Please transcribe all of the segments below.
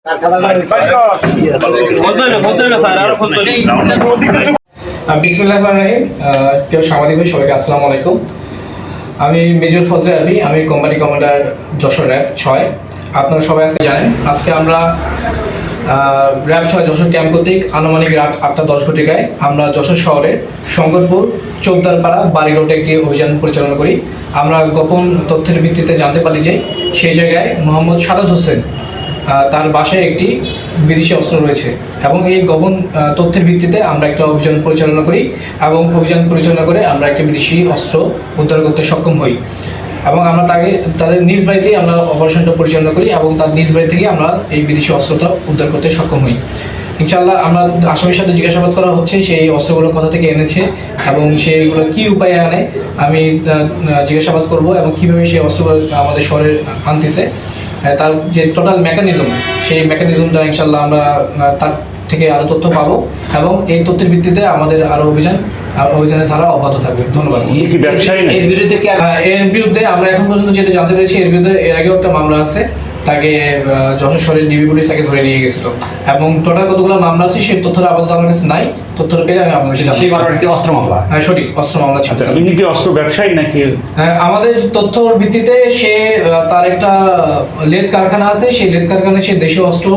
বিসমিল্লাহির রহমানির রহিম। প্রিয় সাংবাদিক ভাই, সবাইকে আসসালামু আলাইকুম। আমি মেজর ফজলে আরবি, আমি কোম্পানি কমান্ডার যশোর র্যাব 6। আপনারা সবাই আজকে জানেন, আজকে আমরা র্যাব 6 যশোর ক্যাম্প কর্তৃক আনুমানিক রাত 8:10 ঘটিকায় আমরা যশোর শহরের শঙ্করপুর চৌদ্দারপাড়া বাড়ি রোডে একটি অভিযান পরিচালনা করি। আমরা গোপন তথ্যের ভিত্তিতে জানতে পারি যে সেই জায়গায় মোহাম্মদ সাদাত হোসেন তার বাসায় একটি বিদেশি অস্ত্র রয়েছে, এবং এই গোপন তথ্যের ভিত্তিতে আমরা একটা অভিযান পরিচালনা করি এবং অভিযান পরিচালনা করে আমরা একটা বিদেশি অস্ত্র উদ্ধার করতে সক্ষম হই। এবং আমরা তাদের নিজ বাড়িতেই আমরা অপারেশনটা পরিচালনা করি এবং তার নিজ বাড়ি থেকে আমরা এই বিদেশি অস্ত্রটা উদ্ধার করতে সক্ষম হই। ইনশাআল্লাহ আমরা আসামির সাথে জিজ্ঞাসাবাদ করা হচ্ছে সেই অস্ত্রগুলো কোথা থেকে এনেছে এবং সেইগুলো কী উপায়ে আনে আমি জিজ্ঞাসাবাদ করব, এবং কীভাবে সেই অস্ত্রগুলো আমাদের শহরে আনতেছে, তার যে টোটাল মেকানিজম, সেই মেকানিজমটা ইনশাআল্লাহ আমরা তার থেকে আরও তথ্য পাবো এবং এই তথ্যের ভিত্তিতে আমাদের আরও অভিযানের ধারা অব্যাহত থাকবে। ধন্যবাদ। এর বিরুদ্ধে আমরা এখন পর্যন্ত যেটা জানতে পেরেছি, এর বিরুদ্ধে এর আগেও একটা মামলা আছে, তাকে যশোর শহরের ডিবি পুলিশ তাকে ধরে নিয়ে গেছিল, এবং টোটাল কতগুলো মামলা আছে সেই তথ্যটা আপাতত আমার কাছে নাই। তথ্যটা পেলে আমি আপনার কাছে অস্ত্র মামলা। হ্যাঁ, সঠিক, অস্ত্র মামলা ছিল। আপনি কি অস্ত্র ব্যবসায়ী নাকি? আমাদের তথ্যর ভিত্তিতে সে তার একটা লেদ কারখানা আছে, সেই লেদ কারখানায় সে দেশীয় অস্ত্র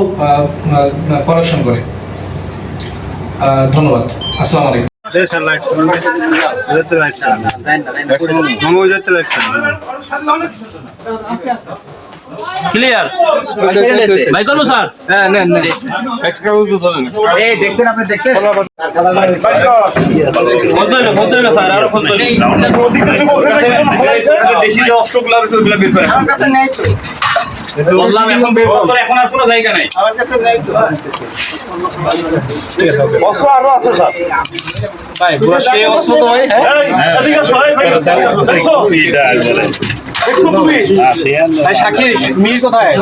প্রোডাকশন করে। ধন্যবাদ। আসসালামু আলাইকুম। ক্লিয়ার ভাই করবো স্যার? হ্যাঁ নেন নেন, একটা উজু ধরেন। এই দেখছেন, আপনি দেখছেন স্যার, আরো ফোন করি দেশি যে অস্ত্রগুলো আছে ওগুলো বের করে বললাম, এখন বের করে এখন আর কোনো জায়গা নাই। আমার কাছে নেই তো অস্ত্র আরো আছে স্যার ভাই সেই অস্ত্র তো ভাই এদিকে সবাই ভাই দেখছো এটা বলে দেখছো তুমি ভাই সাক্ষী মিল কোথায়?